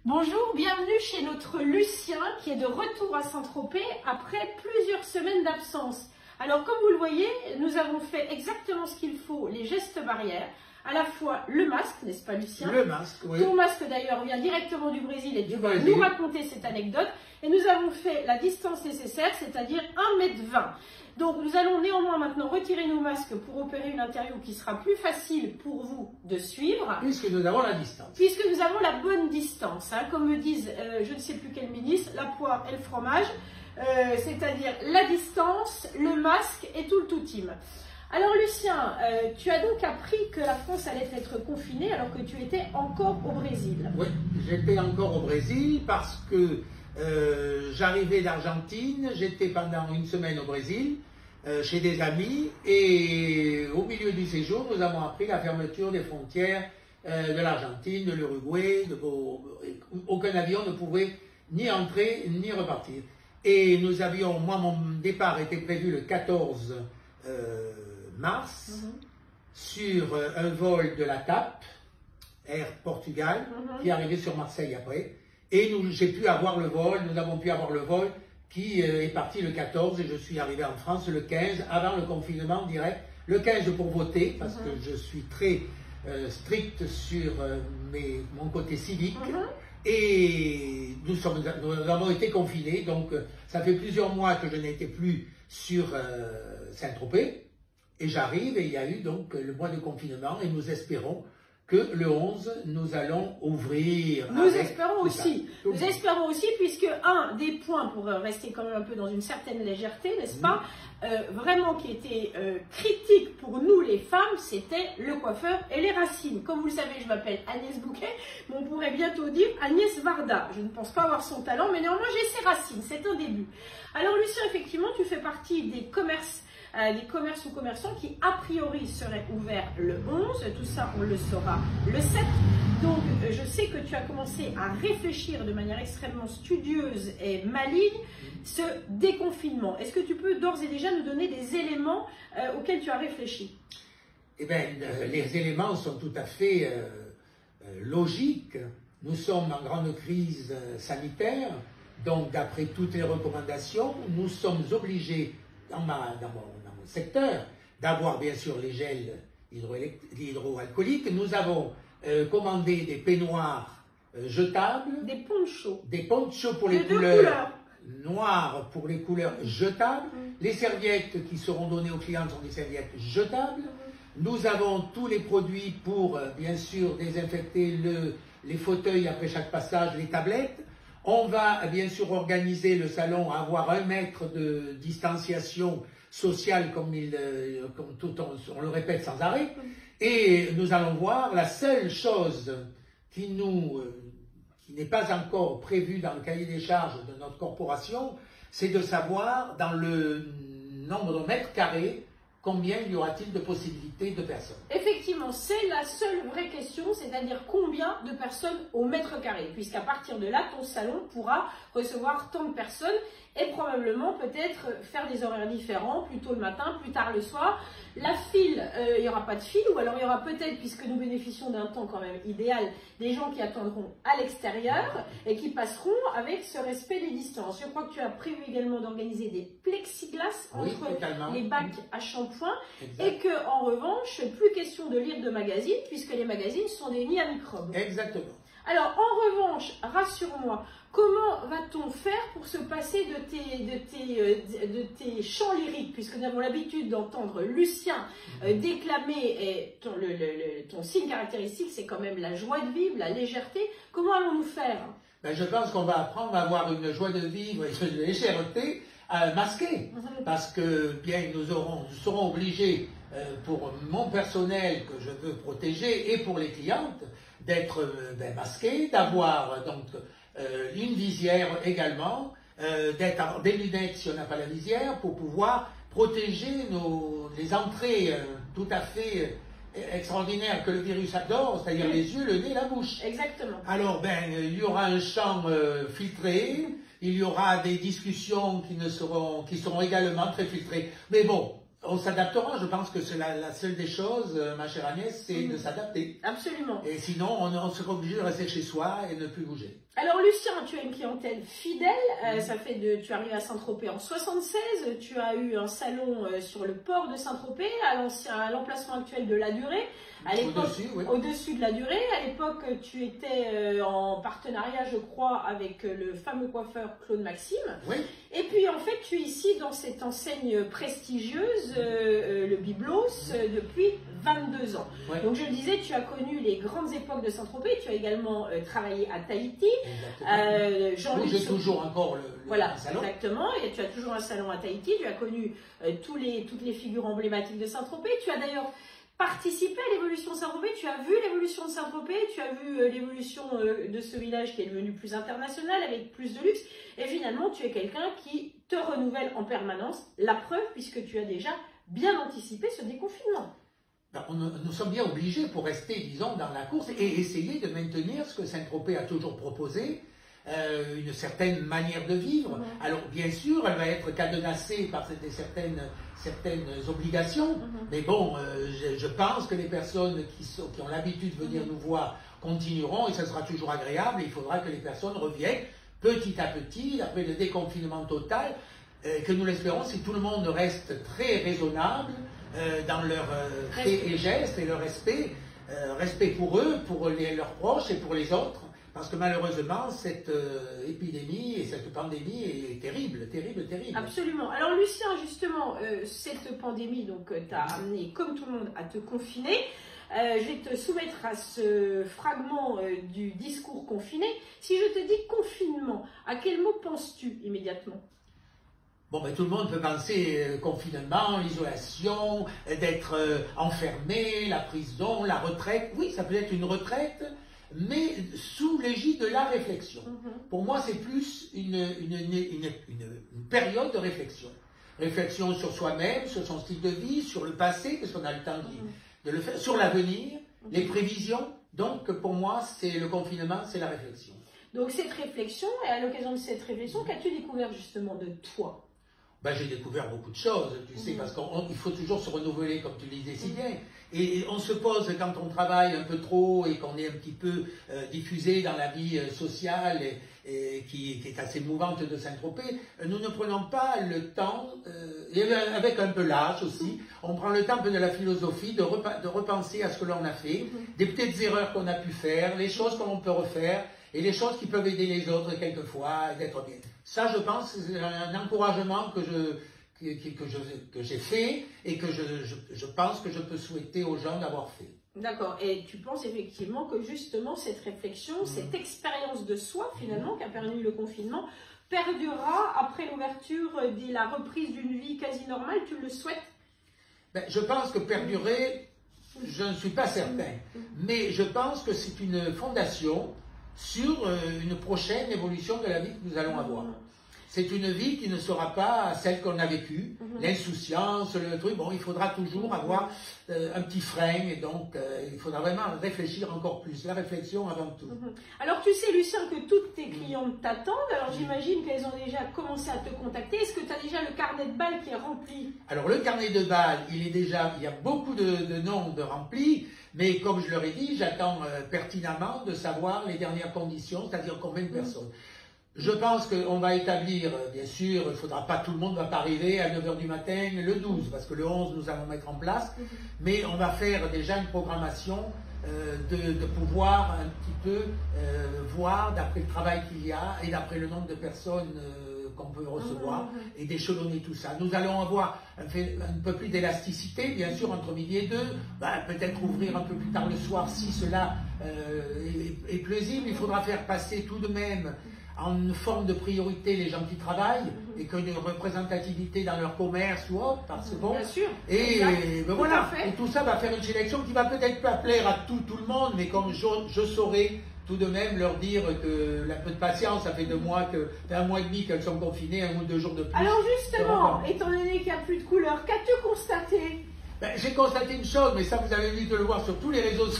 Bonjour, bienvenue chez notre Lucien qui est de retour à Saint-Tropez après plusieurs semaines d'absence. Alors comme vous le voyez, nous avons fait exactement ce qu'il faut, les gestes barrières, à la fois le masque, n'est-ce pas Lucien? Le masque, oui. Ton masque d'ailleurs vient directement du Brésil et tu vas nous raconter cette anecdote. Et nous avons fait la distance nécessaire, c'est-à-dire 1,20 m. Donc nous allons néanmoins maintenant retirer nos masques pour opérer une interview qui sera plus facile pour vous de suivre. Puisque nous avons la distance. Puisque nous avons la bonne distance. Hein, comme me disent, je ne sais plus quel ministre, la poire et le fromage. C'est-à-dire la distance, le masque et tout le tout team. Alors Lucien, tu as donc appris que la France allait être confinée alors que tu étais encore au Brésil. Oui, j'étais encore au Brésil parce que j'arrivais d'Argentine, j'étais pendant une semaine au Brésil chez des amis et au milieu du séjour, nous avons appris la fermeture des frontières de l'Argentine, de l'Uruguay, aucun avion ne pouvait ni entrer ni repartir. Et nous avions, moi mon départ était prévu le 14 mars sur un vol de la TAP, Air Portugal, qui arrivait sur Marseille après. Et j'ai pu avoir le vol, nous avons pu avoir le vol qui est parti le 14 et je suis arrivé en France le 15, avant le confinement direct. Le 15 pour voter, parce que je suis très strict sur mon côté civique. Et nous avons été confinés, donc ça fait plusieurs mois que je n'étais plus sur Saint-Tropez. Et j'arrive et il y a eu donc le mois de confinement et nous espérons que le 11, nous allons ouvrir. Nous espérons aussi. Nous espérons aussi, puisque un des points, pour rester quand même un peu dans une certaine légèreté, n'est-ce pas, vraiment qui était critique pour nous les femmes, c'était le coiffeur et les racines. Comme vous le savez, je m'appelle Agnès Bouquet, mais on pourrait bientôt dire Agnès Varda. Je ne pense pas avoir son talent, mais néanmoins j'ai ses racines, c'est un début. Alors Lucien, effectivement, tu fais partie des commerces ou commerçants qui a priori seraient ouverts le 11, tout ça on le saura le 7. Donc je sais que tu as commencé à réfléchir de manière extrêmement studieuse et maligne ce déconfinement. Est-ce que tu peux d'ores et déjà nous donner des éléments auxquels tu as réfléchi? Eh bien, les éléments sont tout à fait logiques. Nous sommes en grande crise sanitaire, donc d'après toutes les recommandations, nous sommes obligés dans mon secteur d'avoir bien sûr les gels hydroalcooliques. Nous avons commandé des peignoirs jetables, des ponchos pour les couleurs noires, pour les couleurs jetables. Les serviettes qui seront données aux clients sont des serviettes jetables. Nous avons tous les produits pour bien sûr désinfecter les fauteuils après chaque passage, les tablettes. On va bien sûr organiser le salon à avoir 1 mètre de distanciation sociale comme on le répète sans arrêt. Et nous allons voir, la seule chose qui n'est pas encore prévue dans le cahier des charges de notre corporation, c'est de savoir dans le nombre de mètres carrés combien y aura-t-il de possibilités de personnes? Effectivement, c'est la seule vraie question, c'est-à-dire combien de personnes au mètre carré, puisqu'à partir de là, ton salon pourra recevoir tant de personnes et probablement peut-être faire des horaires différents, plus tôt le matin, plus tard le soir. La file, il n'y aura pas de file, ou alors il y aura peut-être, puisque nous bénéficions d'un temps quand même idéal, des gens qui attendront à l'extérieur et qui passeront avec ce respect des distances. Je crois que tu as prévu également d'organiser des plexiglas entre les bacs à shampoing et que en revanche, plus question de lire de magazines puisque les magazines sont des nids à microbes. Exactement. Alors en revanche, rassure-moi, comment va-t-on faire pour se passer de tes chants lyriques, puisque nous avons l'habitude d'entendre Lucien déclamer, et ton signe caractéristique c'est quand même la joie de vivre, la légèreté. Comment allons-nous faire? Ben, je pense qu'on va apprendre à avoir une joie de vivre et une légèreté masquée, parce que bien nous serons obligés pour mon personnel que je veux protéger et pour les clientes d'être masqués, d'avoir donc une visière également, d'être des lunettes si on n'a pas la visière pour pouvoir protéger les entrées tout à fait extraordinaires que le virus adore, c'est-à-dire les yeux, le nez, la bouche. Exactement. Alors il y aura un champ filtré, il y aura des discussions qui seront également très filtrées. Mais bon, On s'adaptera, je pense que c'est la seule des choses, ma chère Agnès, c'est de s'adapter. Absolument. Et sinon, on sera obligé de rester chez soi et ne plus bouger. Alors Lucien, tu as une clientèle fidèle, tu arrives à Saint-Tropez en 76, tu as eu un salon sur le port de Saint-Tropez, à l'emplacement actuel de La Durée. Au-dessus de La Durée. À l'époque, tu étais en partenariat, je crois, avec le fameux coiffeur Claude Maxime. Oui. Et puis, en fait, tu es ici dans cette enseigne prestigieuse, le Biblos, depuis 22 ans. Oui. Donc, je le disais, tu as connu les grandes époques de Saint-Tropez. Tu as également travaillé à Tahiti. Jean-Luc, j'ai toujours encore voilà, salon. Exactement. Et tu as toujours un salon à Tahiti. Tu as connu toutes les figures emblématiques de Saint-Tropez. Tu as d'ailleurs participé à l'évolution de Saint-Tropez, tu as vu l'évolution de Saint-Tropez, tu as vu l'évolution de ce village qui est devenu plus international, avec plus de luxe, et finalement tu es quelqu'un qui te renouvelle en permanence, la preuve puisque tu as déjà bien anticipé ce déconfinement. Nous sommes bien obligés pour rester, disons, dans la course et essayer de maintenir ce que Saint-Tropez a toujours proposé, une certaine manière de vivre. Alors, bien sûr, elle va être cadenassée par certaines obligations, mais bon, je pense que les personnes qui ont l'habitude de venir nous voir continueront et ça sera toujours agréable. Et il faudra que les personnes reviennent petit à petit, après le déconfinement total, que nous l'espérons, si tout le monde reste très raisonnable dans leurs faits et gestes et leur respect pour eux, pour leurs proches et pour les autres. Parce que malheureusement, cette épidémie et cette pandémie est terrible, terrible, terrible. Absolument. Alors Lucien, justement, cette pandémie t'a amené, comme tout le monde, à te confiner. Je vais te soumettre à ce fragment du discours confiné. Si je te dis confinement, à quel mot penses-tu immédiatement ? Bon, ben, tout le monde peut penser confinement, isolation, d'être enfermé, la prison, la retraite. Oui, ça peut être une retraite, mais sous l'égide de la réflexion. Pour moi, c'est plus une période de réflexion. Réflexion sur soi-même, sur son style de vie, sur le passé, parce qu'on a le temps de le faire, sur l'avenir, les prévisions. Donc, pour moi, c'est le confinement, c'est la réflexion. Donc, cette réflexion, et à l'occasion de cette réflexion, qu'as-tu découvert justement de toi ? Ben, j'ai découvert beaucoup de choses, tu sais, parce qu'il faut toujours se renouveler, comme tu le disais si bien. Et on se pose, quand on travaille un peu trop et qu'on est un petit peu diffusé dans la vie sociale et qui est assez mouvante de Saint-Tropez, nous ne prenons pas le temps, et avec un peu l'âge aussi, on prend le temps un peu de la philosophie, de repenser à ce que l'on a fait, des petites erreurs qu'on a pu faire, les choses que l'on peut refaire, et les choses qui peuvent aider les autres quelquefois, d'être bien. Ça, je pense, c'est un encouragement que j'ai fait et que je pense que je peux souhaiter aux gens d'avoir fait. D'accord. Et tu penses effectivement que justement cette réflexion, cette expérience de soi finalement qui a permis le confinement, perdurera après l'ouverture et la reprise d'une vie quasi normale, tu le souhaites? Ben, je pense que perdurer, je ne suis pas certain. Mais je pense que c'est une fondation sur une prochaine évolution de la vie que nous allons avoir. C'est une vie qui ne sera pas celle qu'on a vécue, l'insouciance, le truc. Bon, il faudra toujours avoir un petit frein et donc il faudra vraiment réfléchir encore plus. La réflexion avant tout. Alors tu sais Lucien que toutes tes clientes t'attendent, alors j'imagine qu'elles ont déjà commencé à te contacter. Est-ce que tu as déjà le carnet de balles qui est rempli? Alors le carnet de balles, il y a beaucoup de noms de remplis, mais comme je leur ai dit, j'attends pertinemment de savoir les dernières conditions, c'est-à-dire combien de personnes. Je pense qu'on va établir, bien sûr, il faudra pas, tout le monde ne va pas arriver à 9 h du matin le 12, parce que le 11, nous allons mettre en place, mais on va faire déjà une programmation de pouvoir un petit peu voir, d'après le travail qu'il y a et d'après le nombre de personnes qu'on peut recevoir, et d'échelonner tout ça. Nous allons avoir un peu plus d'élasticité, bien sûr, entre midi et 2, peut-être ouvrir un peu plus tard le soir si cela est plausible. Il faudra faire passer tout de même en forme de priorité les gens qui travaillent et qu'il y ait une représentativité dans leur commerce ou autre, parce que bon, bien sûr, et ben voilà, et tout ça va faire une sélection qui va peut-être pas plaire à tout le monde, mais comme je saurais tout de même leur dire que la peu de patience, ça fait 2 mois, un mois et demi qu'elles sont confinées, 1 ou 2 jours de plus. Alors justement, étant donné qu'il n'y a plus de couleurs, qu'as-tu constaté? J'ai constaté une chose, mais ça vous avez dû le voir sur tous les réseaux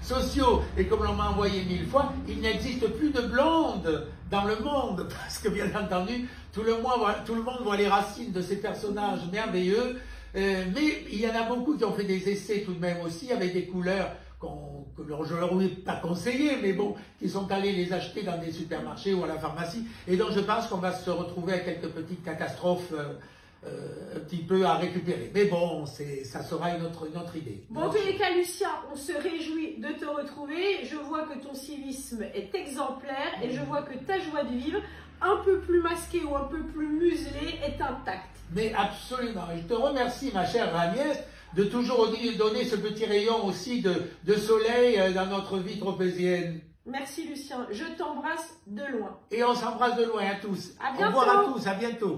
sociaux, et comme l'on m'a envoyé 1000 fois, il n'existe plus de blondes dans le monde, parce que bien entendu, tout le monde voit les racines de ces personnages merveilleux Mais il y en a beaucoup qui ont fait des essais tout de même aussi avec des couleurs que je leur ai pas conseillé, mais bon, qui sont allés les acheter dans des supermarchés ou à la pharmacie. Et donc je pense qu'on va se retrouver avec quelques petites catastrophes un petit peu à récupérer. Mais bon, ça sera une autre idée. Bon, en tous les cas, Lucien, on se réjouit de te retrouver. Je vois que ton civisme est exemplaire et je vois que ta joie de vivre, un peu plus masquée ou un peu plus muselée, est intacte. Mais absolument. Je te remercie, ma chère Agnès, de toujours donner ce petit rayon aussi de soleil dans notre vie tropézienne. Merci Lucien, je t'embrasse de loin. Et on s'embrasse de loin à tous. À bientôt. Au revoir à tous, à bientôt.